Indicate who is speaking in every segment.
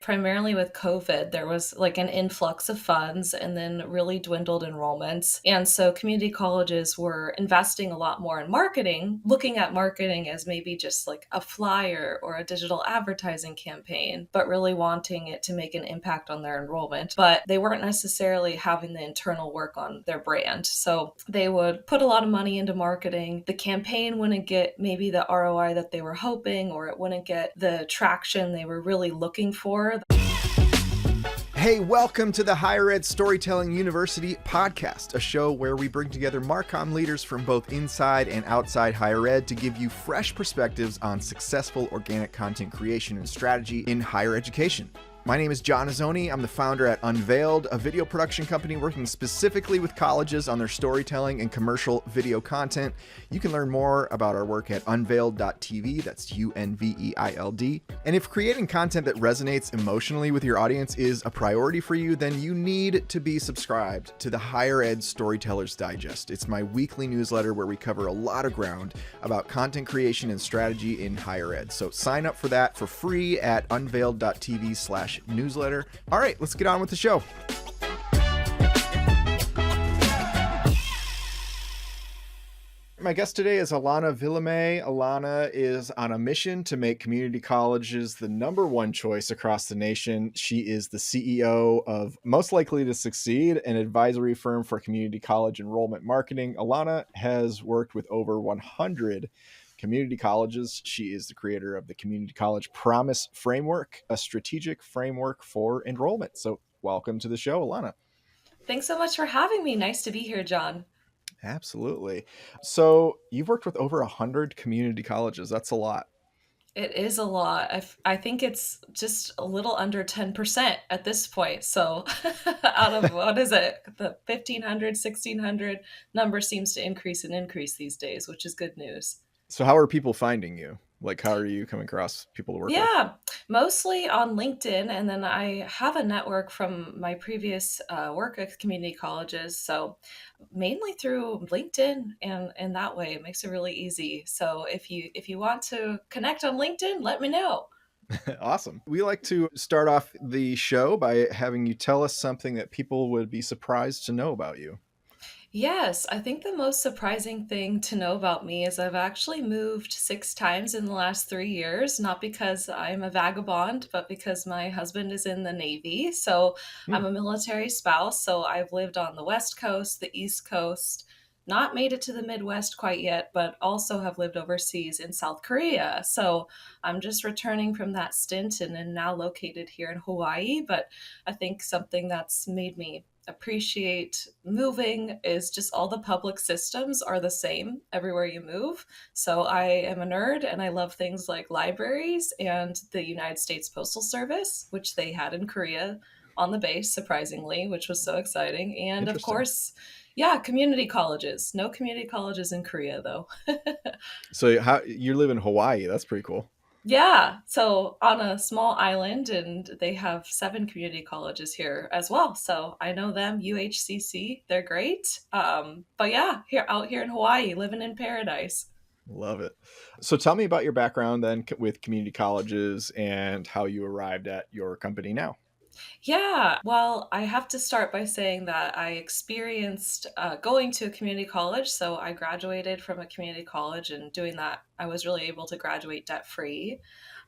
Speaker 1: Primarily with COVID, there was like an influx of funds and then really dwindled enrollments. And so community colleges were investing a lot more in marketing, looking at marketing as maybe just like a flyer or a digital advertising campaign, but really wanting it to make an impact on their enrollment. But they weren't necessarily having the internal work on their brand. So they would put a lot of money into marketing. The campaign wouldn't get maybe the ROI that they were hoping, or it wouldn't get the traction they were really looking for.
Speaker 2: Hey, welcome to the Higher Ed Storytelling University podcast, a show where we bring together Marcom leaders from both inside and outside higher ed to give you fresh perspectives on successful organic content creation and strategy in higher education. My name is John Azzoni. I'm the founder at Unveiled, a video production company working specifically with colleges on their storytelling and commercial video content. You can learn more about our work at unveiled.tv. That's UNVEILD. And if creating content that resonates emotionally with your audience is a priority for you, then you need to be subscribed to the Higher Ed Storytellers Digest. It's my weekly newsletter where we cover a lot of ground about content creation and strategy in higher ed. So sign up for that for free at unveiled.tv/newsletter. All right, let's get on with the show. My guest today is Alana Villemez. Alana is on a mission to make community colleges the number one choice across the nation. She is the CEO of Most Likely to Succeed, an advisory firm for community college enrollment marketing. Alana has worked with over 100 community colleges. She is the creator of the Community College Promise Framework, a strategic framework for enrollment. So welcome to the show, Alana.
Speaker 1: Thanks so much for having me. Nice to be here, John.
Speaker 2: Absolutely. So you've worked with over 100 community colleges. That's a lot.
Speaker 1: It is a lot. I think it's just a little under 10% at this point. So out of, what is it? The 1,500, 1,600 number seems to increase and increase these days, which is good news.
Speaker 2: So how are people finding you? Like, how are you coming across people to work with?
Speaker 1: Yeah, mostly on LinkedIn. And then I have a network from my previous work at community colleges. So mainly through LinkedIn, and that way it makes it really easy. So if you want to connect on LinkedIn, let me know.
Speaker 2: Awesome. We like to start off the show by having you tell us something that people would be surprised to know about you.
Speaker 1: Yes, I think the most surprising thing to know about me is I've actually moved 6 times in the last 3 years, not because I'm a vagabond, but because my husband is in the Navy. So
Speaker 2: Hmm.
Speaker 1: I'm a military spouse. So I've lived on the West Coast, the East Coast, not made it to the Midwest quite yet, but also have lived overseas in South Korea. So I'm just returning from that stint and am now located here in Hawaii. But I think something that's made me appreciate moving is just all the public systems are the same everywhere you move. So I am a nerd and I love things like libraries and the United States Postal Service, which they had in Korea on the base, surprisingly, which was so exciting. And of
Speaker 2: Interesting.
Speaker 1: course, yeah, community colleges. No community colleges in Korea, though.
Speaker 2: So how you live in Hawaii? That's pretty cool.
Speaker 1: Yeah, so on a small island, and they have 7 community colleges here as well. So I know them, UHCC, they're great. But yeah, here out here in Hawaii, living in paradise.
Speaker 2: Love it. So tell me about your background then with community colleges and how you arrived at your company now.
Speaker 1: Yeah, well, I have to start by saying that I experienced going to a community college. So I graduated from a community college, and doing that, I was really able to graduate debt free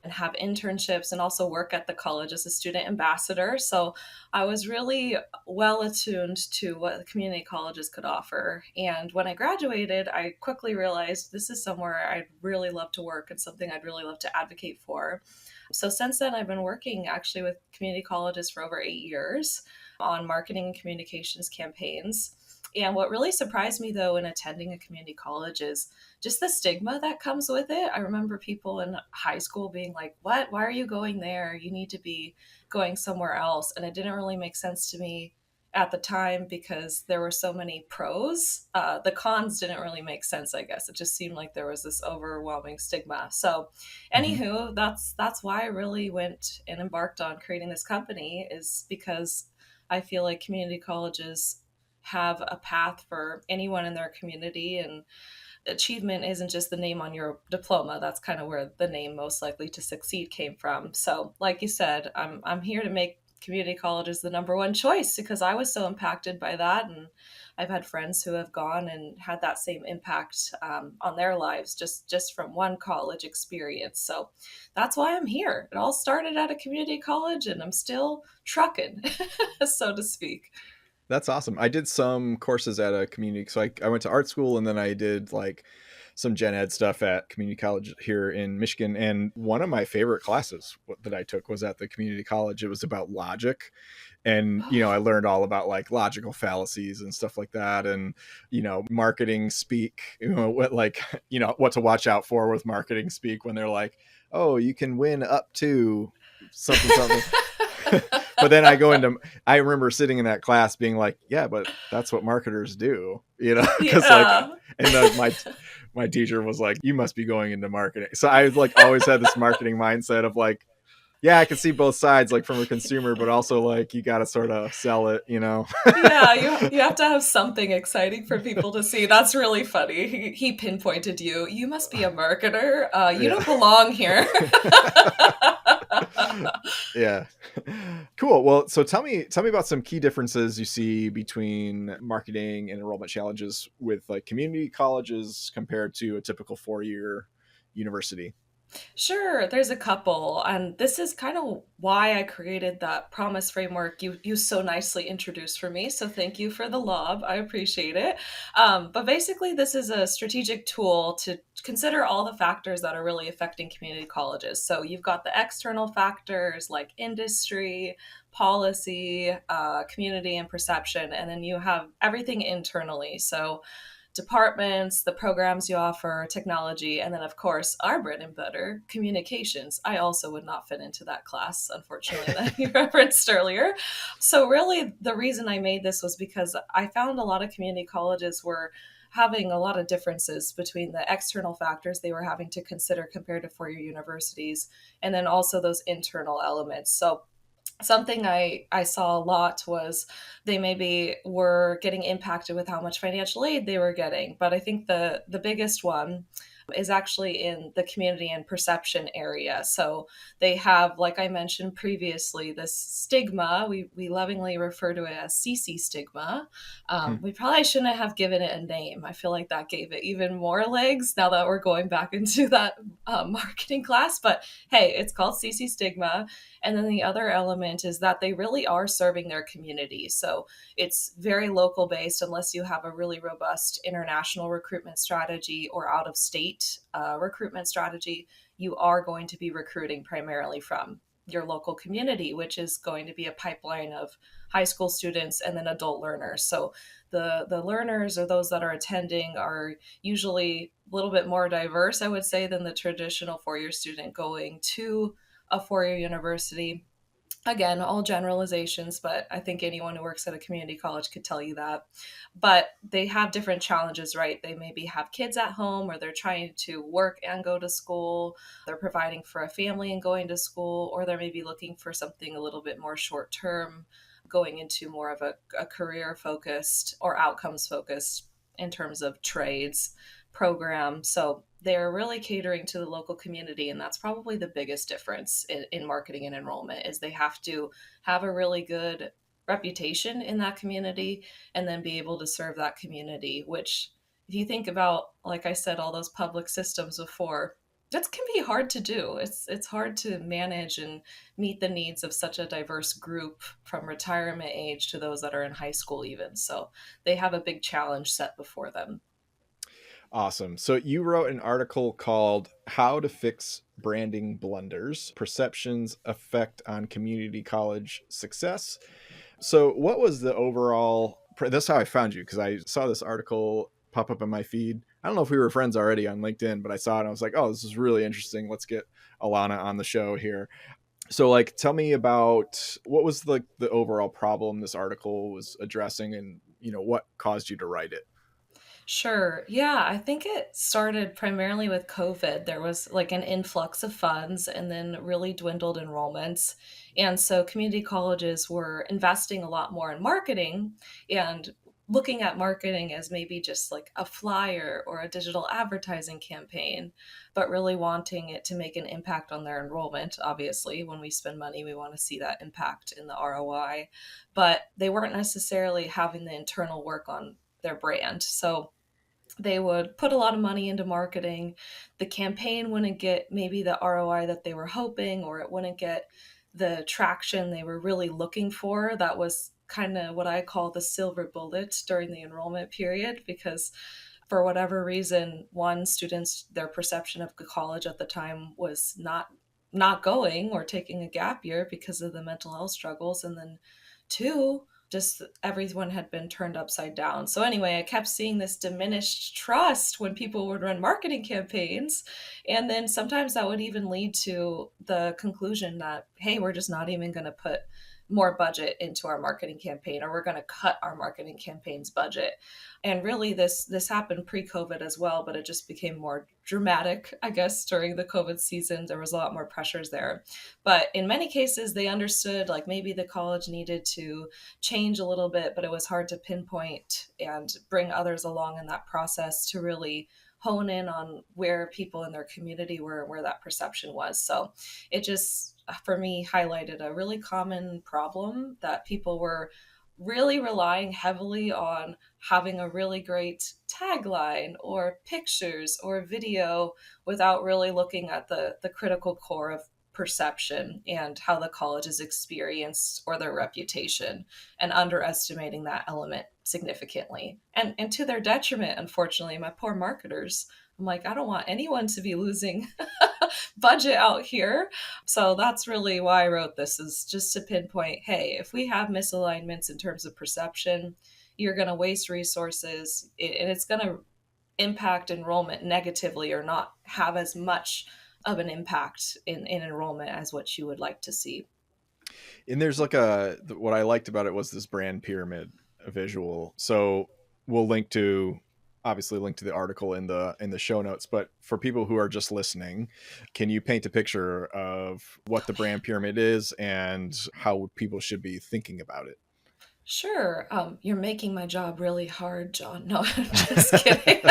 Speaker 1: and have internships and also work at the college as a student ambassador. So I was really well attuned to what the community colleges could offer. And when I graduated, I quickly realized this is somewhere I'd really love to work and something I'd really love to advocate for. So since then, I've been working actually with community colleges for over 8 years on marketing and communications campaigns. And what really surprised me, though, in attending a community college is just the stigma that comes with it. I remember people in high school being like, "What? Why are you going there? You need to be going somewhere else." And it didn't really make sense to me at the time because there were so many pros. The cons didn't really make sense, I guess. It just seemed like there was this overwhelming stigma. So,
Speaker 2: Hmm.
Speaker 1: anywho, that's why I really went and embarked on creating this company, is because I feel like community colleges have a path for anyone in their community, and achievement isn't just the name on your diploma. That's kind of where the name most likely to succeed came from. So, like you said, I'm here to make community colleges the number one choice because I was so impacted by that, and I've had friends who have gone and had that same impact on their lives just from one college experience. So that's why I'm here. It all started at a community college, and I'm still trucking, so to speak.
Speaker 2: That's awesome. I did some courses at a community. So I went to art school and then I did like some gen ed stuff at community college here in Michigan. And one of my favorite classes that I took was at the community college. It was about logic. And, I learned all about like logical fallacies and stuff like that. And, marketing speak, what to watch out for with marketing speak when they're like, oh, you can win up to something, something. But then I remember sitting in that class being like, yeah, but that's what marketers do, because like,
Speaker 1: Yeah.
Speaker 2: and then my teacher was like, you must be going into marketing. So I like always had this marketing mindset of like, yeah, I can see both sides, like from a consumer, but also like you got to sort of sell it.
Speaker 1: Yeah, you have to have something exciting for people to see. That's really funny. He pinpointed you. You must be a marketer. You
Speaker 2: Yeah.
Speaker 1: don't belong here.
Speaker 2: Yeah. Cool. Well, so tell me about some key differences you see between marketing and enrollment challenges with like community colleges compared to a typical 4-year university.
Speaker 1: Sure, there's a couple, and this is kind of why I created that promise framework you so nicely introduced for me. So thank you for the lob. I appreciate it. But basically, this is a strategic tool to consider all the factors that are really affecting community colleges. So you've got the external factors like industry, policy, community, and perception, and then you have everything internally. So departments, the programs you offer, technology, and then, of course, our bread and butter, communications. I also would not fit into that class, unfortunately, that you referenced earlier. So, really, the reason I made this was because I found a lot of community colleges were having a lot of differences between the external factors they were having to consider compared to four-year universities, and then also those internal elements. So, something I saw a lot was they maybe were getting impacted with how much financial aid they were getting. But I think the biggest one is actually in the community and perception area. So they have, like I mentioned previously, this stigma. We lovingly refer to it as CC stigma.
Speaker 2: Hmm.
Speaker 1: We probably shouldn't have given it a name. I feel like that gave it even more legs now that we're going back into that marketing class. But hey, it's called CC stigma. And then the other element is that they really are serving their community. So it's very local based unless you have a really robust international recruitment strategy or out of state recruitment strategy. You are going to be recruiting primarily from your local community, which is going to be a pipeline of high school students and then adult learners. So the learners or those that are attending are usually a little bit more diverse, I would say, than the traditional four-year student going to a four-year university. Again, all generalizations, but I think anyone who works at a community college could tell you that. But they have different challenges, right? They maybe have kids at home, or they're trying to work and go to school. They're providing for a family and going to school, or they're maybe looking for something a little bit more short term, going into more of a career focused or outcomes focused in terms of trades program. So they're really catering to the local community, and that's probably the biggest difference in marketing and enrollment is they have to have a really good reputation in that community and then be able to serve that community, which if you think about, like I said, all those public systems before, that can be hard to do. It's hard to manage and meet the needs of such a diverse group from retirement age to those that are in high school even. So they have a big challenge set before them.
Speaker 2: Awesome. So you wrote an article called How to Fix Branding Blunders: Perceptions Effect on Community College Success. So what was the overall that's how I found you, because I saw this article pop up in my feed. I don't know if we were friends already on LinkedIn, but I saw it and I was like, oh, this is really interesting. Let's get Alana on the show here. So like tell me about what was the overall problem this article was addressing, and what caused you to write it.
Speaker 1: Sure. Yeah, I think it started primarily with COVID. There was like an influx of funds and then really dwindled enrollments. And so community colleges were investing a lot more in marketing and looking at marketing as maybe just like a flyer or a digital advertising campaign, but really wanting it to make an impact on their enrollment. Obviously, when we spend money, we want to see that impact in the ROI, but they weren't necessarily having the internal work on their brand. So they would put a lot of money into marketing. The campaign wouldn't get maybe the ROI that they were hoping, or it wouldn't get the traction they were really looking for. That was kind of what I call the silver bullet during the enrollment period, because for whatever reason, one, students, their perception of college at the time was not going or taking a gap year because of the mental health struggles. And then two, just everyone had been turned upside down. So anyway, I kept seeing this diminished trust when people would run marketing campaigns. And then sometimes that would even lead to the conclusion that, hey, we're just not even going to put more budget into our marketing campaign, or we're going to cut our marketing campaign's budget. And really this happened pre-COVID as well, but it just became more dramatic, I guess, during the COVID season. There was a lot more pressures there. But in many cases, they understood like maybe the college needed to change a little bit, but it was hard to pinpoint and bring others along in that process to really hone in on where people in their community were and where that perception was. So it just, for me, highlighted a really common problem that people were really relying heavily on having a really great tagline or pictures or video without really looking at the critical core of perception and how the college is experienced or their reputation, and underestimating that element significantly, and to their detriment. Unfortunately, my poor marketers, I'm like, I don't want anyone to be losing budget out here. So that's really why I wrote this, is just to pinpoint, hey, if we have misalignments in terms of perception, you're going to waste resources, and it's going to impact enrollment negatively, or not have as much of an impact in enrollment as what you would like to see.
Speaker 2: And there's like what I liked about it was this brand pyramid visual. So we'll obviously link to the article in the show notes, but for people who are just listening, can you paint a picture of what the brand pyramid is and how people should be thinking about it?
Speaker 1: Sure. You're making my job really hard, John. No, I'm just kidding.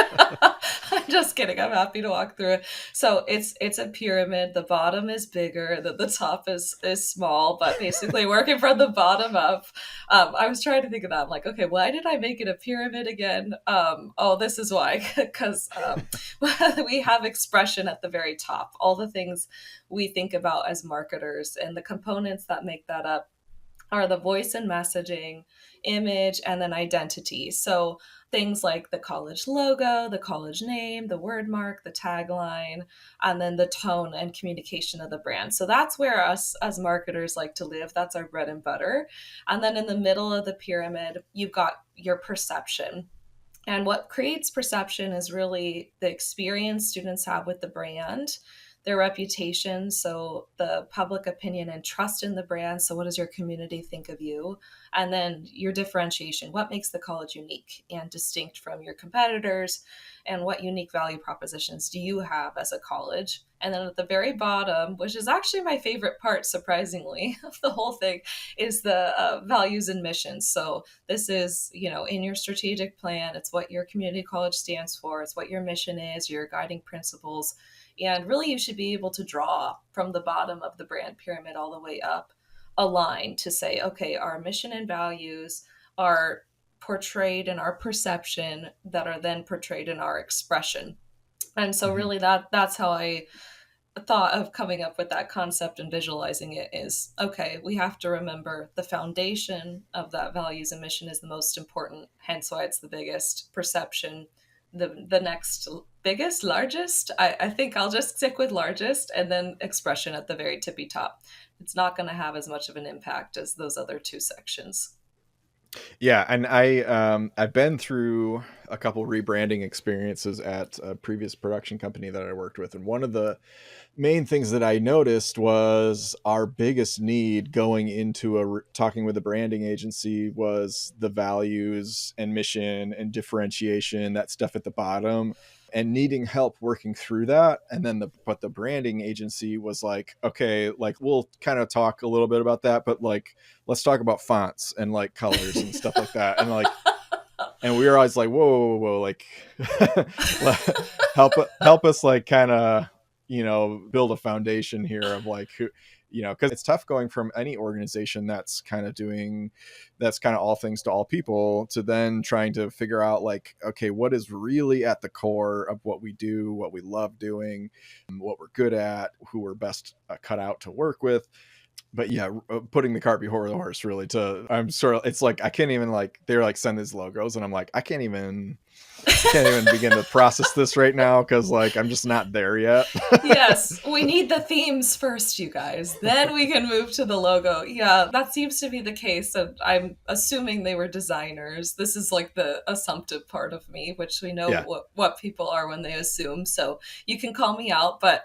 Speaker 1: I'm just kidding. I'm happy to walk through it. So it's a pyramid. The bottom is bigger, the top is small, but basically working from the bottom up. I was trying to think of that. I'm like, okay, why did I make it a pyramid again? Oh, this is why. Because we have expression at the very top. All the things we think about as marketers, and the components that make that up are the voice and messaging, image, and then identity. So things like the college logo, the college name, the word mark, the tagline, and then the tone and communication of the brand. So that's where us as marketers like to live. That's our bread and butter. And then in the middle of the pyramid, you've got your perception. And what creates perception is really the experience students have with the brand, their reputation, so the public opinion and trust in the brand. So, what does your community think of you? And then your differentiation. What makes the college unique and distinct from your competitors? And what unique value propositions do you have as a college? And then at the very bottom, which is actually my favorite part, surprisingly, of the whole thing, is the values and missions. So this is, in your strategic plan, it's what your community college stands for, it's what your mission is, your guiding principles. And really, you should be able to draw from the bottom of the brand pyramid all the way up a line to say, okay, our mission and values are portrayed in our perception, that are then portrayed in our expression. And so
Speaker 2: Mhm.
Speaker 1: really that's how I thought of coming up with that concept and visualizing it, is okay, we have to remember the foundation of that values and mission is the most important, hence why it's the biggest. Perception, the next biggest, largest, I think I'll just stick with largest, and then expression at the very tippy top. It's not going to have as much of an impact as those other two sections.
Speaker 2: Yeah, and I've been through a couple rebranding experiences at a previous production company that I worked with, and one of the main things that I noticed was our biggest need going into talking with a branding agency was the values and mission and differentiation, that stuff at the bottom, and needing help working through that. And then the branding agency was like, okay, like we'll kind of talk a little bit about that, but like let's talk about fonts and like colors and stuff like that. And like And we were always like, whoa, like help us like kind of, build a foundation here of like who, because it's tough going from any organization that's kind of all things to all people to then trying to figure out like, okay, what is really at the core of what we do, what we love doing, what we're good at, who we're best cut out to work with. But yeah, putting the cart before the horse really I'm sort of, it's like, I can't even like, they're like, send these logos. And I'm like, I can't even begin to process this right now. Cause like, I'm just not there yet.
Speaker 1: Yes, we need the themes first, you guys. Then we can move to the logo. Yeah, that seems to be the case. And I'm assuming they were designers. This is like the assumptive part of me, which we know
Speaker 2: Yeah.
Speaker 1: what people are when they assume. So you can call me out. But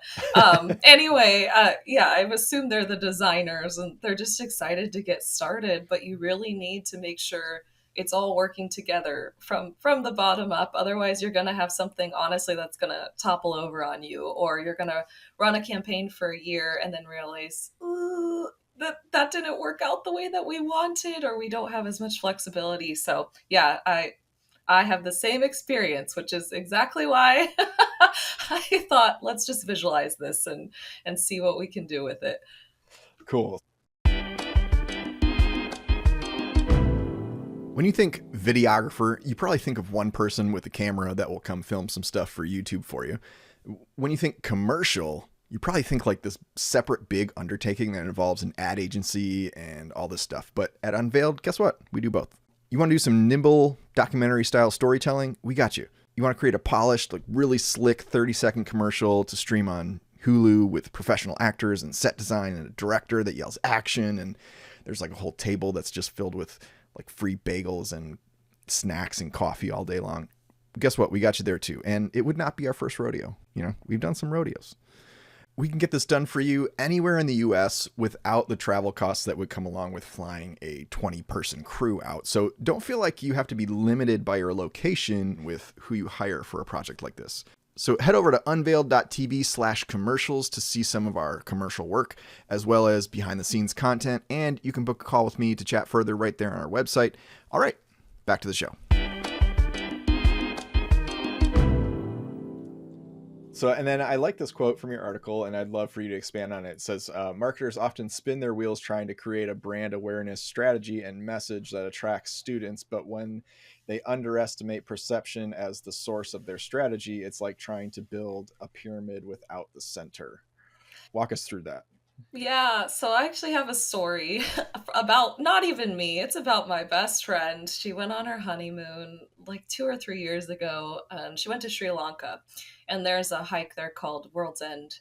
Speaker 1: anyway, yeah, I've assumed they're the designers and they're just excited to get started. But you really need to make sure it's all working together from the bottom up. Otherwise you're going to have something honestly that's going to topple over on you, or you're going to run a campaign for a year and then realize, ooh, that didn't work out the way that we wanted, or we don't have as much flexibility. So yeah, I have the same experience, which is exactly why I thought let's just visualize this and see what we can do with it.
Speaker 2: Cool. When you think videographer, you probably think of one person with a camera that will come film some stuff for YouTube for you. When you think commercial, you probably think like this separate big undertaking that involves an ad agency and all this stuff. But at Unveiled, guess what? We do both. You want to do some nimble documentary style storytelling? We got you. You want to create a polished, like really slick 30-second commercial to stream on Hulu with professional actors and set design and a director that yells action, and there's like a whole table that's just filled with like free bagels and snacks and coffee all day long. Guess what? We got you there too. And it would not be our first rodeo. We've done some rodeos. We can get this done for you anywhere in the US without the travel costs that would come along with flying a 20-person crew out. So don't feel like you have to be limited by your location with who you hire for a project like this. So head over to unveiled.tv/commercials to see some of our commercial work, as well as behind the scenes content. And you can book a call with me to chat further right there on our website. All right, back to the show. So, and then I like this quote from your article, and I'd love for you to expand on it. It says, marketers often spin their wheels trying to create a brand awareness strategy and message that attracts students, but when they underestimate perception as the source of their strategy, it's like trying to build a pyramid without the center. Walk us through that.
Speaker 1: Yeah, so I actually have a story about not even me. It's about my best friend. She went on her honeymoon like 2 or 3 years ago, and she went to Sri Lanka. And there's a hike there called World's End.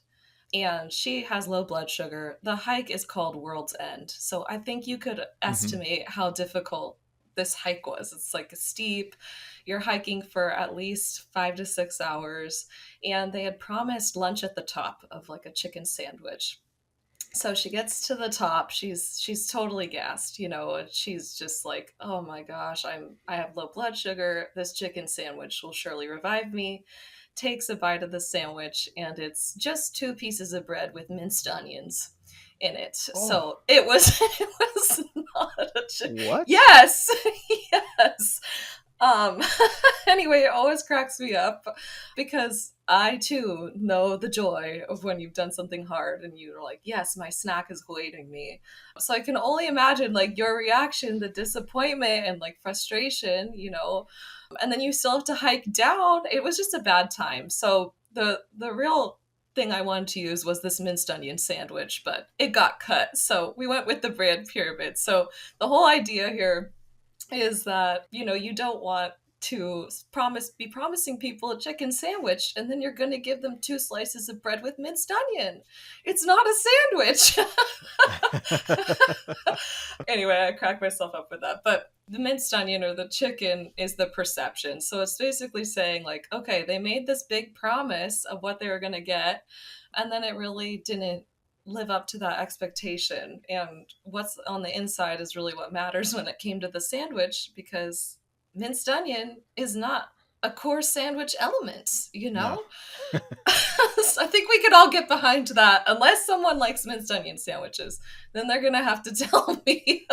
Speaker 1: And she has low blood sugar. The hike is called World's End. So I think you could estimate how difficult this hike was. It's like steep. You're hiking for at least 5 to 6 hours. And they had promised lunch at the top of like a chicken sandwich. So she gets to the top. She's totally gassed, and she's just like, "Oh my gosh, I have low blood sugar. This chicken sandwich will surely revive me." Takes a bite of the sandwich, and it's just 2 pieces of bread with minced onions in it.
Speaker 2: Oh,
Speaker 1: So it was it was not a
Speaker 2: what?
Speaker 1: yes. Yes. Um, anyway, it always cracks me up because I too know the joy of when you've done something hard and you're like, yes, my snack is awaiting me. So I can only imagine like your reaction, the disappointment and like frustration. And then you still have to hike down. It was just a bad time. So the real thing I wanted to use was this minced onion sandwich, but it got cut. So we went with the brand pyramid. So the whole idea here is that you don't want to be promising people a chicken sandwich and then you're going to give them 2 slices of bread with minced onion. It's not a sandwich. Anyway, I cracked myself up with that. But the minced onion or the chicken is the perception. So it's basically saying like, okay, they made this big promise of what they were going to get, and then it really didn't live up to that expectation. And what's on the inside is really what matters when it came to the sandwich, because minced onion is not a core sandwich element,
Speaker 2: No.
Speaker 1: So I think we could all get behind that. Unless someone likes minced onion sandwiches, then they're gonna have to tell me.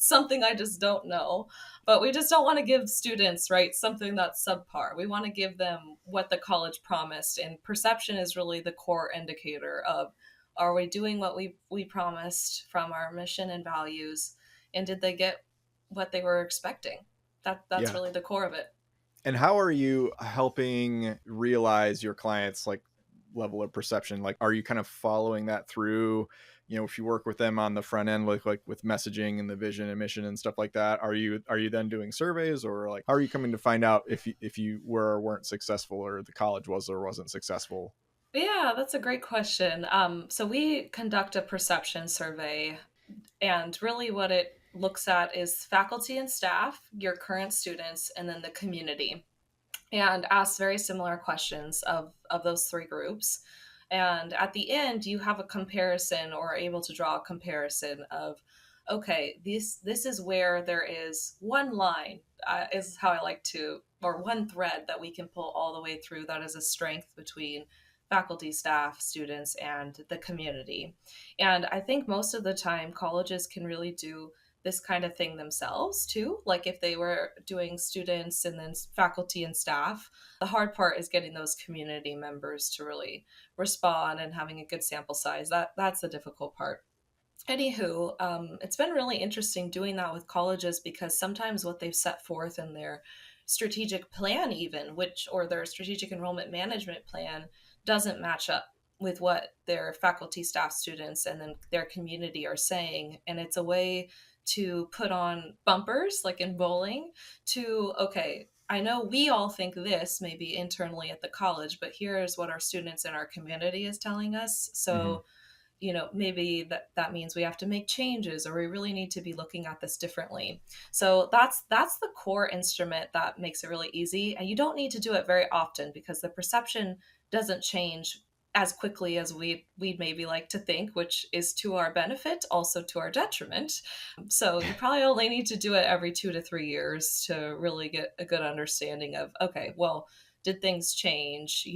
Speaker 1: something I just don't know. But we just don't want to give students, right, something that's subpar. We want to give them what the college promised. And perception is really the core indicator of, are we doing what we promised from our mission and values? And did they get what they were expecting? That's
Speaker 2: Yeah.
Speaker 1: really the core of it.
Speaker 2: And how are you helping realize your clients like level of perception? Like, are you kind of following that through? You know, if you work with them on the front end, like with messaging and the vision and mission and stuff like that, are you then doing surveys, or like how are you coming to find out if you were or weren't successful, or the college was or wasn't successful?
Speaker 1: Yeah, that's a great question. So we conduct a perception survey, and really what it looks at is faculty and staff, your current students, and then the community, and asks very similar questions of those three groups. And at the end, you have a comparison, or are able to draw a comparison of, okay, this is where there is one line, is how I like to, or one thread that we can pull all the way through, that is a strength between faculty, staff, students, and the community. And I think most of the time colleges can really do this kind of thing themselves too. Like if they were doing students and then faculty and staff, the hard part is getting those community members to really respond and having a good sample size. That's the difficult part. Anywho, it's been really interesting doing that with colleges, because sometimes what they've set forth in their strategic plan, even, which, or their strategic enrollment management plan, doesn't match up with what their faculty, staff, students, and then their community are saying. And it's a way to put on bumpers, like in bowling, to, okay, I know we all think this maybe internally at the college, but here's what our students and our community is telling us.
Speaker 2: Hmm.
Speaker 1: So maybe that means we have to make changes, or we really need to be looking at this differently. So that's the core instrument that makes it really easy, and you don't need to do it very often, because the perception doesn't change as quickly as we'd maybe like to think, which is to our benefit, also to our detriment. So you probably only need to do it every 2 to 3 years to really get a good understanding of, okay, well, did things change,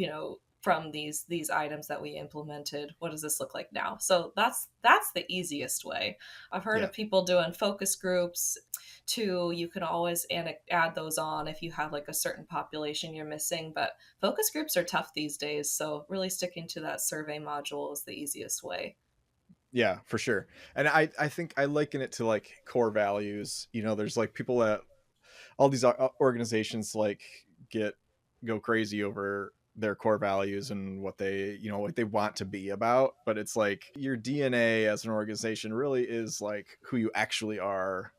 Speaker 1: from these items that we implemented? What does this look like now? So that's the easiest way. I've heard
Speaker 2: Yeah.
Speaker 1: of people doing focus groups too. You can always add those on if you have like a certain population you're missing, but focus groups are tough these days, so really sticking to that survey module is the easiest way.
Speaker 2: Yeah, for sure. And I think I liken it to like core values. You know, there's like people that all these organizations like get go crazy over their core values and what they, you know, what they want to be about, but it's like your DNA as an organization really is like who you actually are,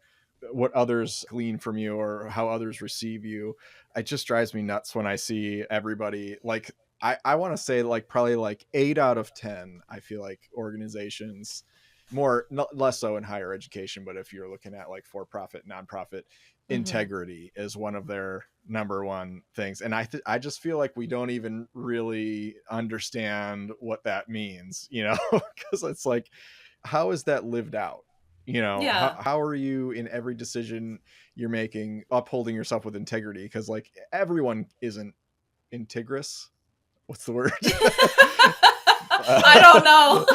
Speaker 2: what others glean from you or how others receive you. It just drives me nuts when I see everybody like I want to say like probably like 8 out of 10 I feel like organizations, more not, less so in higher education, but if you're looking at like for profit, nonprofit,
Speaker 1: Hmm.
Speaker 2: integrity is one of their number one things. And I just feel like we don't even really understand what that means, you know, because it's like, how is that lived out? You know,
Speaker 1: Yeah.
Speaker 2: how are you in every decision you're making upholding yourself with integrity? Because like everyone isn't integrous. What's the word?
Speaker 1: I don't know.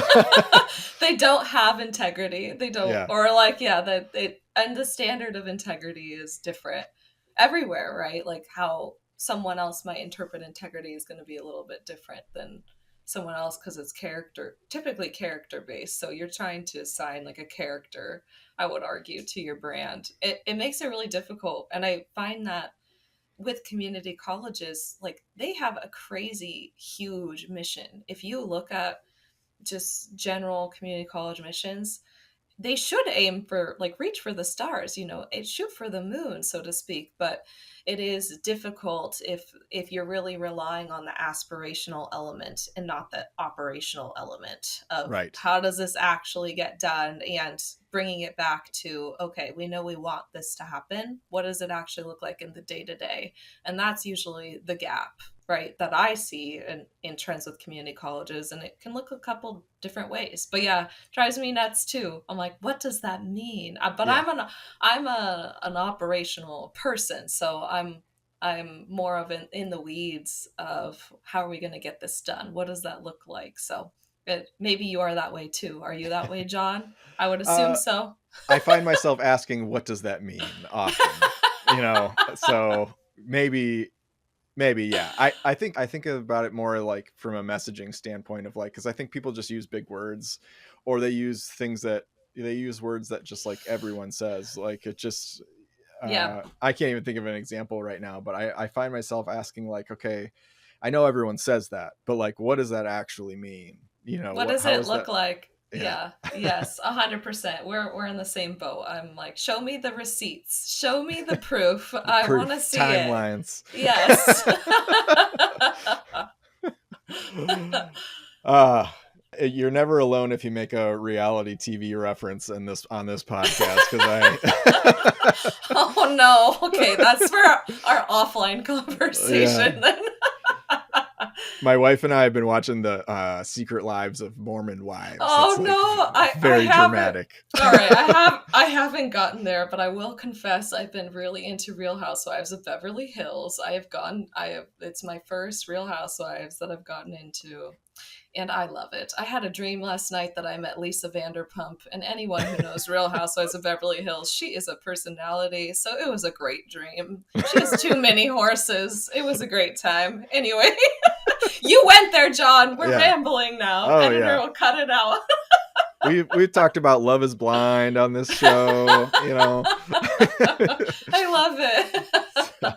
Speaker 1: They don't have integrity. They don't,
Speaker 2: Yeah,
Speaker 1: or like, yeah, that they, and the standard of integrity is different everywhere, right? Like how someone else might interpret integrity is going to be a little bit different than someone else, because it's typically character based. So you're trying to assign like a character, I would argue, to your brand. It makes it really difficult. And I find that with community colleges, like they have a crazy huge mission. If you look at just general community college missions, they should aim for, like, reach for the stars, it shoot for the moon, so to speak. But it is difficult if you're really relying on the aspirational element and not the operational element of
Speaker 2: right.
Speaker 1: how does this actually get done, and bringing it back to, okay, we know we want this to happen, what does it actually look like in the day to day? And that's usually the gap, right, that I see in trends with community colleges. And it can look a couple different ways, but yeah, drives me nuts too. I'm like, what does that mean? But
Speaker 2: Yeah.
Speaker 1: I'm an operational person, so I'm more of in the weeds of how are we going to get this done? What does that look like? So Maybe you are that way too. Are you that way, John? I would assume
Speaker 2: Uh,
Speaker 1: so.
Speaker 2: I find myself asking, what does that mean often? So maybe, yeah. I think about it more like from a messaging standpoint of like, because I think people just use big words, or they use words that just like everyone says. Like it just
Speaker 1: Yeah.
Speaker 2: I can't even think of an example right now, but I find myself asking like, okay, I know everyone says that, but like, what does that actually mean?
Speaker 1: What does
Speaker 2: How
Speaker 1: it
Speaker 2: is that?
Speaker 1: look like?
Speaker 2: Yeah.
Speaker 1: Yeah. Yes. 100%. We're in the same boat. I'm like, show me the receipts. Show me the proof. I want to
Speaker 2: Proof
Speaker 1: see it.
Speaker 2: timelines.
Speaker 1: Yes.
Speaker 2: uh you're never alone if you make a reality TV reference in this on this podcast, because
Speaker 1: Oh no. Okay, that's for our offline
Speaker 2: yeah,
Speaker 1: conversation then.
Speaker 2: my wife and I have been watching the Secret Lives of Mormon Wives.
Speaker 1: Oh
Speaker 2: It's like
Speaker 1: no, I
Speaker 2: very
Speaker 1: haven't.
Speaker 2: dramatic.
Speaker 1: All right, I haven't gotten there, but I will confess I've been really into Real Housewives of Beverly Hills. I have it's my first Real Housewives that I've gotten into, and I love it. I had a dream last night that I met Lisa Vanderpump, and anyone who knows Real Housewives of Beverly Hills, she is a personality, so it was a great dream. She has too many horses. It was a great time. Anyway, you went there, John. We're
Speaker 2: Yeah.
Speaker 1: rambling now.
Speaker 2: Oh
Speaker 1: Editor
Speaker 2: yeah.
Speaker 1: will cut it out.
Speaker 2: We've talked about Love Is Blind on this show.
Speaker 1: I love it.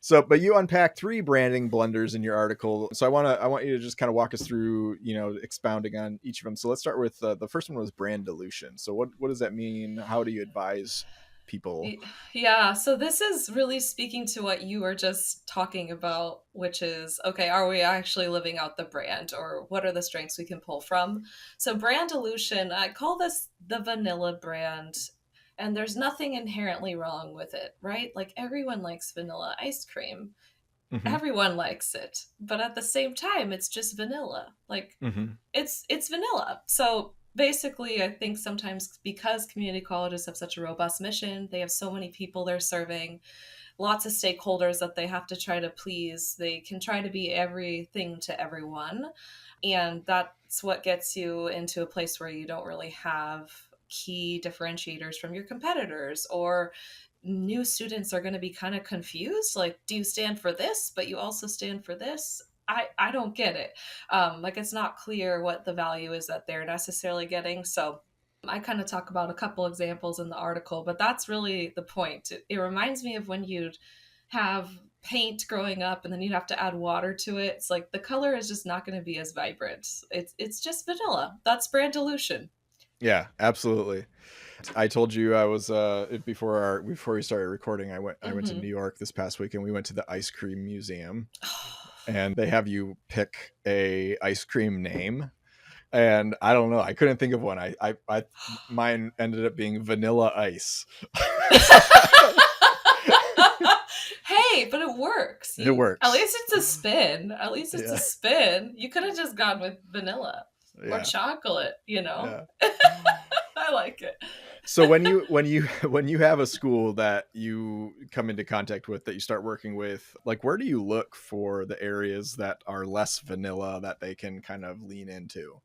Speaker 2: So, but you unpack 3 branding blunders in your article. So I want you to just kind of walk us through, expounding on each of them. So let's start with the first one was brand dilution. So what does that mean? How do you advise people?
Speaker 1: Yeah, so this is really speaking to what you were just talking about, which is okay, are we actually living out the brand, or what are the strengths we can pull from? So, brand illusion, I call this the vanilla brand, and there's nothing inherently wrong with it, right? Like, everyone likes vanilla ice cream,
Speaker 2: Hmm.
Speaker 1: everyone likes it, but at the same time, it's just vanilla. Like,
Speaker 2: Hmm.
Speaker 1: it's vanilla. So basically, I think sometimes because community colleges have such a robust mission, they have so many people they're serving, lots of stakeholders that they have to try to please. They can try to be everything to everyone, and that's what gets you into a place where you don't really have key differentiators from your competitors, or new students are going to be kind of confused, like, do you stand for this but you also stand for this? I don't get it. Like, it's not clear what the value is that they're necessarily getting. So I kind of talk about a couple examples in the article, but that's really the point. It reminds me of when you'd have paint growing up and then you'd have to add water to it. It's like the color is just not going to be as vibrant. It's just vanilla. That's brand dilution.
Speaker 2: Yeah, absolutely. I told you I was before we started recording. I went to New
Speaker 1: Hmm.
Speaker 2: York this past week, and we went to the ice cream museum, and they have you pick a ice cream name. And I don't know, I couldn't think of one. I mine ended up being Vanilla Ice.
Speaker 1: Hey, but it works.
Speaker 2: It
Speaker 1: At
Speaker 2: works.
Speaker 1: least it's a spin. At least it's a
Speaker 2: Yeah,
Speaker 1: spin. You could have just gone with vanilla or
Speaker 2: yeah,
Speaker 1: chocolate, you know?
Speaker 2: yeah.
Speaker 1: I like it.
Speaker 2: So when you have a school that you come into contact with, that you start working with, like, where do you look for the areas that are less vanilla that they can kind of lean into?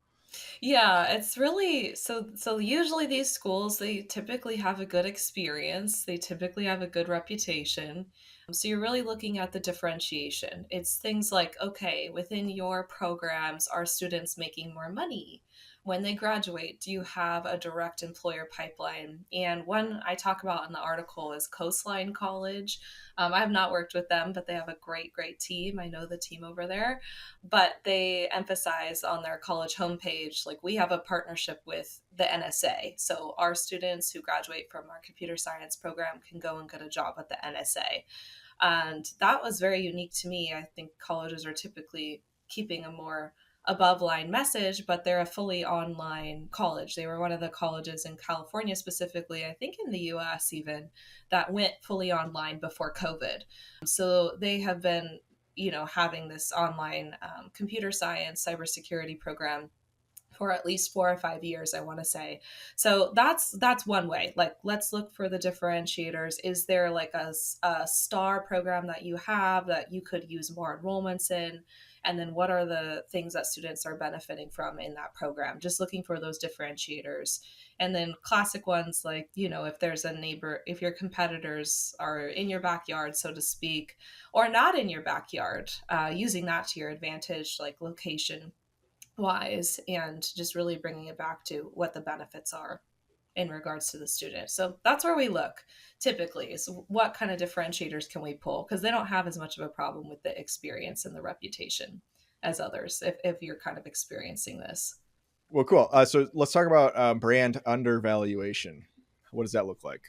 Speaker 1: Yeah, it's really so usually these schools, they typically have a good experience. They typically have a good reputation. So you're really looking at the differentiation. It's things like, okay, within your programs, are students making more money? When they graduate, do you have a direct employer pipeline? And one I talk about in the article is Coastline College. I have not worked with them, but they have a great, great team. I know the team over there, but they emphasize on their college homepage, like, we have a partnership with the NSA. So our students who graduate from our computer science program can go and get a job at the NSA. And that was very unique to me. I think colleges are typically keeping a more above line message, but they're a fully online college. They were one of the colleges in California, specifically, I think in the US even, that went fully online before COVID. So they have been, having this online computer science, cybersecurity program for at least 4 or 5 years, I want to say. So that's one way. Like, let's look for the differentiators. Is there like a star program that you have that you could use more enrollments in? and then what are the things that students are benefiting from in that program, just looking for those differentiators. And then classic ones like, if there's a neighbor, if your competitors are in your backyard, so to speak, or not in your backyard, using that to your advantage, like location wise, and just really bringing it back to what the benefits are in regards to the student. So that's where we look typically, is what kind of differentiators can we pull, because they don't have as much of a problem with the experience and the reputation as others, if you're kind of experiencing this.
Speaker 2: Well, cool. So let's talk about brand undervaluation. What does that look like?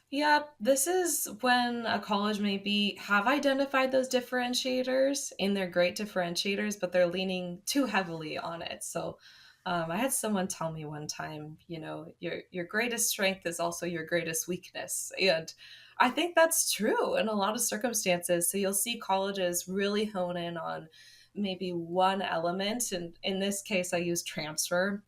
Speaker 1: Yeah, this is when a college maybe have identified those differentiators and they're great differentiators, but they're leaning too heavily on it. So I had someone tell me one time, your greatest strength is also your greatest weakness. And I think that's true in a lot of circumstances. So you'll see colleges really hone in on maybe one element. And in this case, I use transfer.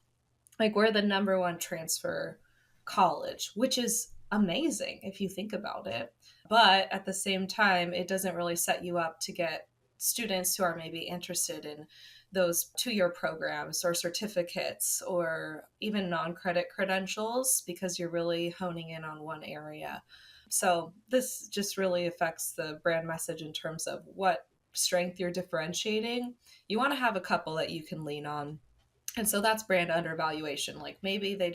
Speaker 1: Like, we're the number one transfer college, which is amazing if you think about it. But at the same time, it doesn't really set you up to get students who are maybe interested in those 2 year programs or certificates or even non credit credentials, because you're really honing in on one area. So this just really affects the brand message in terms of what strength you're differentiating. You want to have a couple that you can lean on, and so that's brand undervaluation. Like, maybe they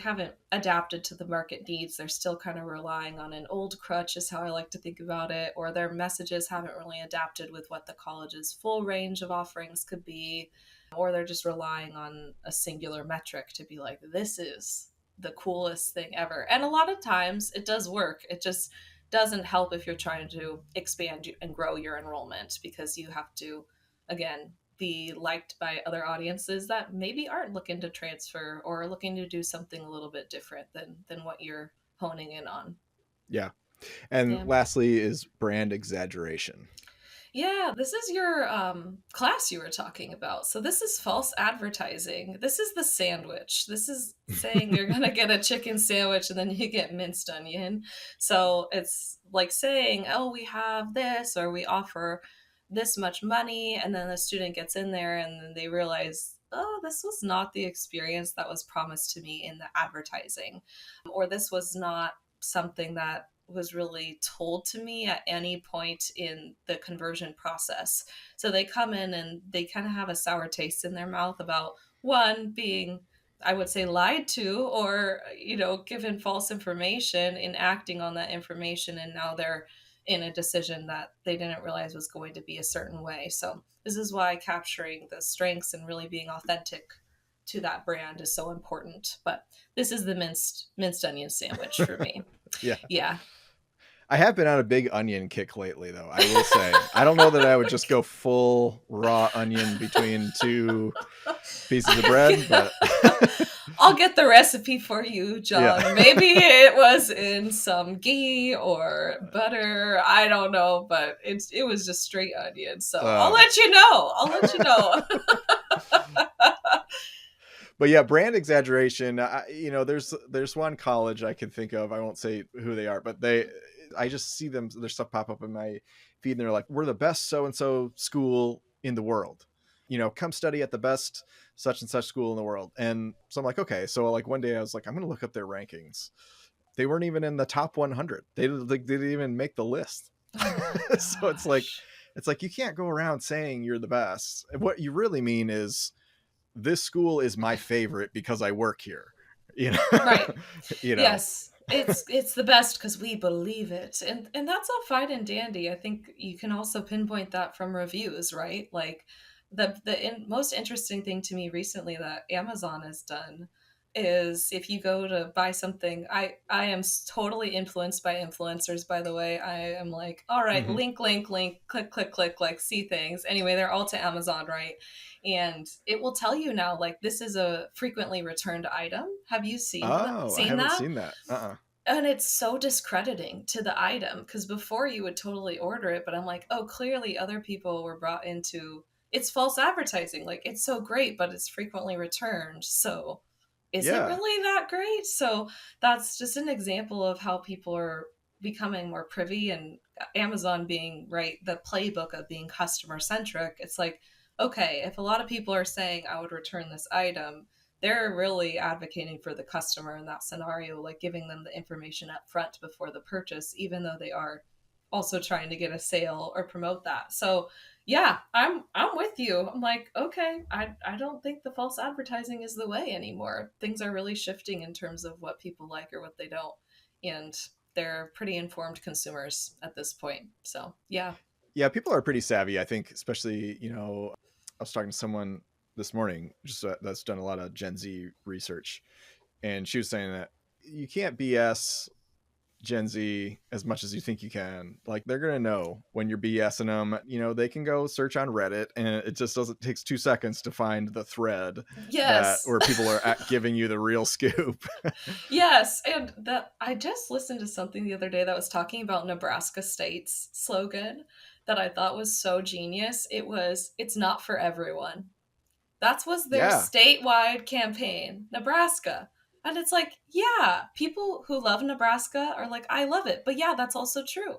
Speaker 1: haven't adapted to the market needs. They're still kind of relying on an old crutch, is how I like to think about it, or their messages haven't really adapted with what the college's full range of offerings could be, or they're just relying on a singular metric to be like, this is the coolest thing ever. And a lot of times it does work. It just doesn't help if you're trying to expand and grow your enrollment, because you have to, again, be liked by other audiences that maybe aren't looking to transfer or looking to do something a little bit different than what you're honing in on.
Speaker 2: Yeah. And
Speaker 1: Yeah.
Speaker 2: lastly is brand exaggeration.
Speaker 1: Yeah, this is your class you were talking about. So this is false advertising. This is the sandwich. This is saying you're gonna get a chicken sandwich and then you get minced onion. So it's like saying, oh, we have this, or we offer this much money, and then the student gets in there and then they realize, oh, this was not the experience that was promised to me in the advertising, or this was not something that was really told to me at any point in the conversion process. So they come in and they kind of have a sour taste in their mouth about, one, being, I would say, lied to, or, given false information and acting on that information. And now they're in a decision that they didn't realize was going to be a certain way. So this is why capturing the strengths and really being authentic to that brand is so important. But this is the minced onion sandwich for me.
Speaker 2: Yeah.
Speaker 1: Yeah.
Speaker 2: I have been on a big onion kick lately, though. I will say, I don't know that I would just go full raw onion between two pieces of bread, but
Speaker 1: I'll get the recipe for you, John.
Speaker 2: yeah.
Speaker 1: Maybe it was in some ghee or butter. I don't know, but it was just straight onion. So I'll
Speaker 2: Uh,
Speaker 1: let you know. I'll let you know.
Speaker 2: but yeah, brand exaggeration. There's one college I can think of. I won't say who they are, but I just see their stuff pop up in my feed, and they're like, "We're the best so and so school in the world. Come study at the best such and such school in the world." And so I'm like, okay. So like one day I was like, I'm gonna look up their rankings. They weren't even in the top 100. They didn't even make the list.
Speaker 1: Oh my
Speaker 2: So it's like
Speaker 1: gosh.
Speaker 2: you can't go around saying you're the best. What you really mean is, this school is my favorite because I work here. You know,
Speaker 1: Right.
Speaker 2: you know.
Speaker 1: Yes. It's the best because we believe it. And that's all fine and dandy. I think you can also pinpoint that from reviews, right? Like, most interesting thing to me recently that Amazon has done is, if you go to buy something, I am totally influenced by influencers, by the way. I am like, all right,
Speaker 2: Mhm.
Speaker 1: link, link, link, click, click, click, like, see things. Anyway, they're all to Amazon, right? And it will tell you now, like, this is a frequently returned item. Have you
Speaker 2: Oh, I
Speaker 1: seen
Speaker 2: haven't
Speaker 1: that?
Speaker 2: seen that.
Speaker 1: And it's so discrediting to the item, because before you would totally order it, but I'm like, oh, clearly other people were brought into, it's false advertising. Like, it's so great, but it's frequently returned. So is it
Speaker 2: Yeah.
Speaker 1: really that great? So that's just an example of how people are becoming more privy, and Amazon being, right, the playbook of being customer centric, it's like, okay, if a lot of people are saying I would return this item, they're really advocating for the customer in that scenario, like giving them the information up front before the purchase, even though they are also trying to get a sale or promote that. So yeah, I'm with you. I'm like, okay, I don't think the false advertising is the way anymore. Things are really shifting in terms of what people like or what they don't. And they're pretty informed consumers at this point. So yeah.
Speaker 2: Yeah, people are pretty savvy. I think, especially, I was talking to someone this morning just that's done a lot of Gen Z research, and she was saying that you can't BS Gen Z as much as you think you can. Like, they're gonna know when you're BSing them. They can go search on Reddit, and it just doesn't takes 2 seconds to find the thread that
Speaker 1: Yes.
Speaker 2: where people are giving you the real scoop.
Speaker 1: Yes, and that I just listened to something the other day that was talking about Nebraska State's slogan that I thought was so genius. It was, it's not for everyone. That was their
Speaker 2: Yeah,
Speaker 1: statewide campaign, Nebraska. And it's like, yeah, people who love Nebraska are like, I love it. But yeah, that's also true.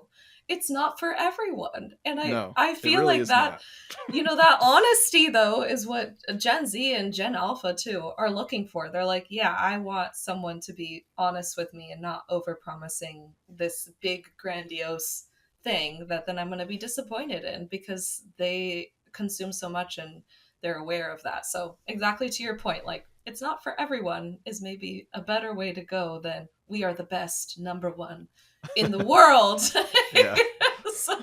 Speaker 1: It's not for everyone. And I,
Speaker 2: no,
Speaker 1: I
Speaker 2: it
Speaker 1: feel
Speaker 2: really
Speaker 1: like
Speaker 2: is
Speaker 1: that,
Speaker 2: not.
Speaker 1: that honesty, though, is what Gen Z and Gen Alpha, too, are looking for. They're like, yeah, I want someone to be honest with me and not over promising this big, grandiose thing that then I'm going to be disappointed in, because they consume so much and they're aware of that. So, exactly to your point, like, it's not for everyone is maybe a better way to go than we are the best number one in the world.
Speaker 2: Yeah.
Speaker 1: So-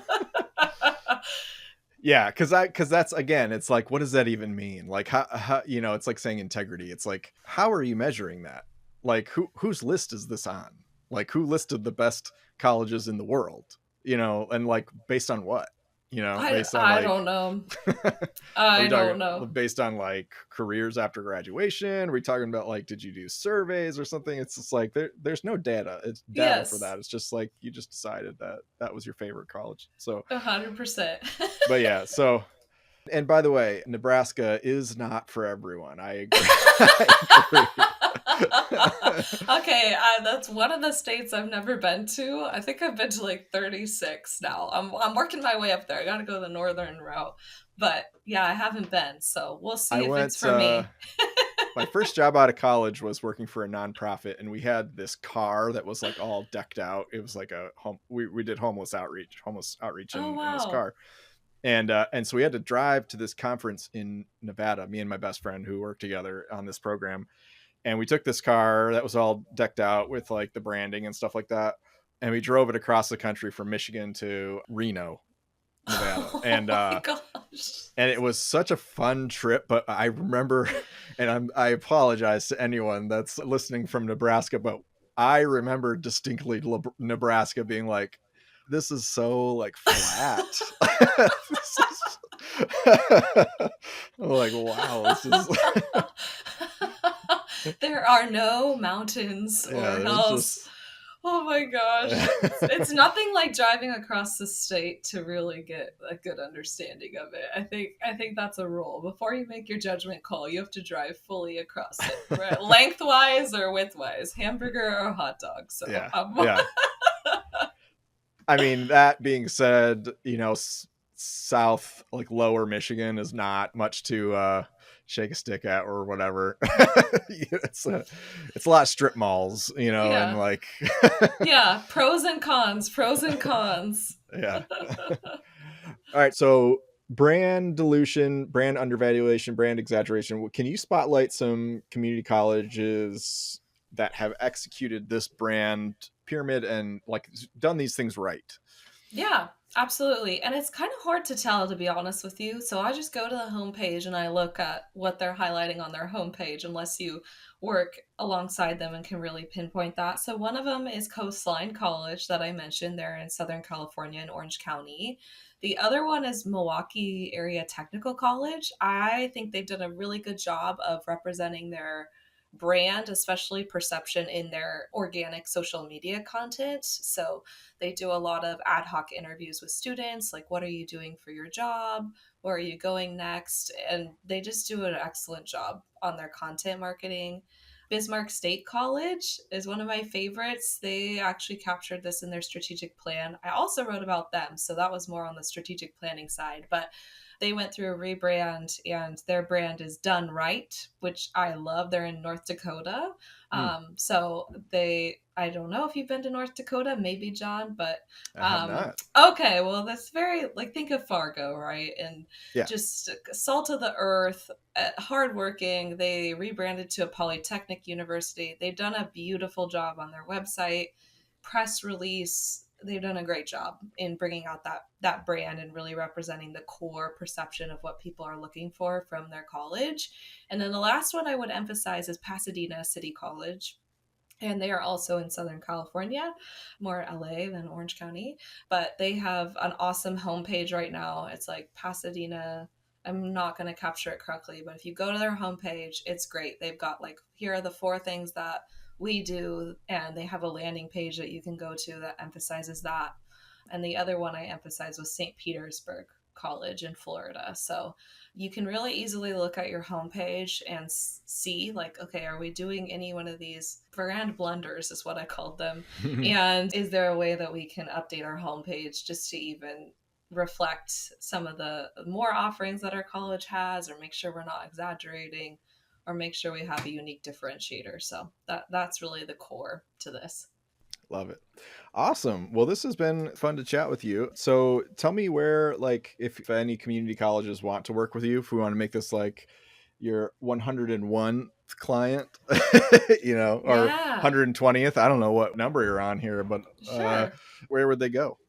Speaker 2: Yeah, because that's, again, it's like, what does that even mean? Like, how it's like saying integrity. It's like, how are you measuring that? Like, whose list is this on? Like, who listed the best colleges in the world? And like, based on what?
Speaker 1: I
Speaker 2: Based on
Speaker 1: I
Speaker 2: like,
Speaker 1: don't know.
Speaker 2: are
Speaker 1: I
Speaker 2: we talking
Speaker 1: don't know.
Speaker 2: based on like careers after graduation? Are we talking about like, did you do surveys or something? It's just like, there's no data. It's data for
Speaker 1: Yes,
Speaker 2: that. It's just like, you just decided that that was your favorite college. So,
Speaker 1: 100%.
Speaker 2: but yeah, so, and by the way, Nebraska is not for everyone. I agree. I agree.
Speaker 1: Okay, that's one of the states I've never been to. I think I've been to like 36 now. I'm working my way up there. I got to go the northern route, but yeah, I haven't been. So we'll
Speaker 2: I
Speaker 1: see if it's
Speaker 2: went,
Speaker 1: for me.
Speaker 2: my first job out of college was working for a nonprofit, and we had this car that was like all decked out. It was like a home, we did homeless outreach
Speaker 1: Oh
Speaker 2: in this
Speaker 1: wow.
Speaker 2: car. And so we had to drive to this conference in Nevada, me and my best friend who worked together on this program. And we took this car that was all decked out with like the branding and stuff like that, and we drove it across the country from Michigan to Reno, Nevada.
Speaker 1: Oh my gosh.
Speaker 2: And it was such a fun trip. But I remember, and I apologize to anyone that's listening from Nebraska, but I remember distinctly Nebraska being like, this is so like flat. This is I'm like, wow, this is
Speaker 1: There are no mountains
Speaker 2: yeah,
Speaker 1: or
Speaker 2: there's
Speaker 1: hills.
Speaker 2: just
Speaker 1: Oh my gosh. It's nothing like driving across the state to really get a good understanding of it. I think that's a rule. Before you make your judgment call, you have to drive fully across it, right? Lengthwise or widthwise, hamburger or hot dog. So
Speaker 2: yeah, yeah. I mean, that being said, south, like lower Michigan, is not much to shake a stick at or whatever. It's a lot of strip malls, and
Speaker 1: yeah,
Speaker 2: like
Speaker 1: yeah. Pros and cons. Pros and cons.
Speaker 2: yeah. All right, so brand dilution, brand undervaluation, brand exaggeration. Can you spotlight some community colleges that have executed this brand pyramid and like done these things right?
Speaker 1: Yeah, absolutely. And it's kind of hard to tell, to be honest with you. So I just go to the homepage and I look at what they're highlighting on their homepage, unless you work alongside them and can really pinpoint that. So one of them is Coastline College that I mentioned. They're in Southern California in Orange County. The other one is Milwaukee Area Technical College. I think they've done a really good job of representing their brand, especially perception, in their organic social media content. So they do a lot of ad hoc interviews with students, like, what are you doing for your job? Where are you going next? And they just do an excellent job on their content marketing. Bismarck State College is one of my favorites. They actually captured this in their strategic plan. I also wrote about them, so that was more on the strategic planning side, but they went through a rebrand and their brand is Done Right, which I love. They're in North Dakota.
Speaker 2: Hmm.
Speaker 1: So I don't know if you've been to North Dakota, maybe John, but
Speaker 2: I have not.
Speaker 1: okay, well, that's very, like, think of Fargo, right? And
Speaker 2: Yeah.
Speaker 1: just salt of the earth, hardworking. They rebranded to a polytechnic university. They've done a beautiful job on their website, press release. They've done a great job in bringing out that brand and really representing the core perception of what people are looking for from their college. And then the last one I would emphasize is Pasadena City College, and they are also in Southern California, more LA than Orange County. But they have an awesome homepage right now. It's like Pasadena. I'm not going to capture it correctly, but if you go to their homepage, it's great. They've got, like, here are the 4 things that we do, and they have a landing page that you can go to that emphasizes that. And the other one I emphasized was St. Petersburg College in Florida. So you can really easily look at your homepage and see, like, okay, are we doing any one of these brand blunders, is what I called them? And is there a way that we can update our homepage just to even reflect some of the more offerings that our college has, or make sure we're not exaggerating, or make sure we have a unique differentiator? So that's really the core to this.
Speaker 2: Love it. Awesome. Well, this has been fun to chat with you. So tell me where, like, if any community colleges want to work with you, if we want to make this like your 101th client, or
Speaker 1: Yeah,
Speaker 2: 120th. I don't know what number you're on here, but
Speaker 1: sure.
Speaker 2: where would they go?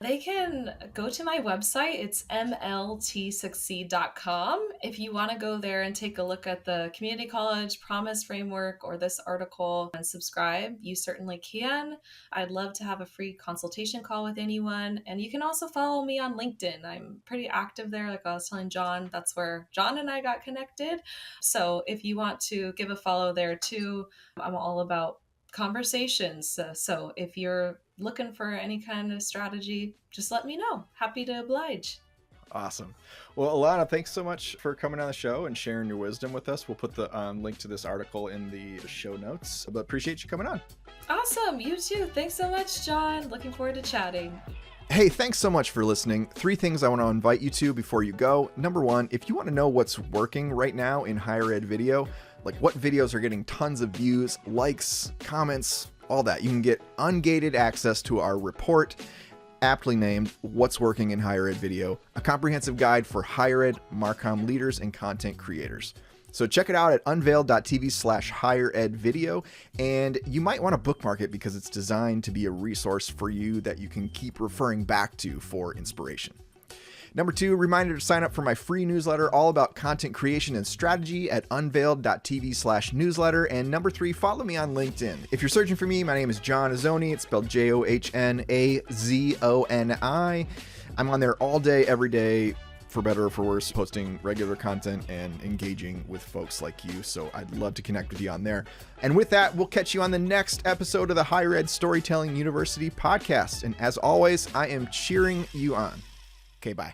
Speaker 1: They can go to my website. It's mltsucceed.com. If you want to go there and take a look at the community college promise framework or this article and subscribe, you certainly can. I'd love to have a free consultation call with anyone. And you can also follow me on LinkedIn. I'm pretty active there. Like I was telling John, that's where John and I got connected. So if you want to give a follow there too, I'm all about conversations. So if you're looking for any kind of strategy, just let me know. Happy to oblige.
Speaker 2: Awesome. Well, Alana, thanks so much for coming on the show and sharing your wisdom with us. We'll put the link to this article in the show notes, but appreciate you coming on.
Speaker 1: Awesome. You too. Thanks so much, John. Looking forward to chatting.
Speaker 2: Hey, thanks so much for listening. 3 things I want to invite you to before you go. Number 1, if you want to know what's working right now in higher ed video, like what videos are getting tons of views, likes, comments, all that, you can get ungated access to our report, aptly named What's Working in Higher Ed Video, a comprehensive guide for higher ed Marcom leaders and content creators. So check it out at unveiled.tv/higher ed video, and you might want to bookmark it because it's designed to be a resource for you that you can keep referring back to for inspiration. Number 2, reminder to sign up for my free newsletter all about content creation and strategy at unveiled.tv/newsletter. And number 3, follow me on LinkedIn. If you're searching for me, my name is John Azzoni. It's spelled Johnazoni. I'm on there all day, every day, for better or for worse, posting regular content and engaging with folks like you. So I'd love to connect with you on there. And with that, we'll catch you on the next episode of the Higher Ed Storytelling University podcast. And as always, I am cheering you on. Okay, bye.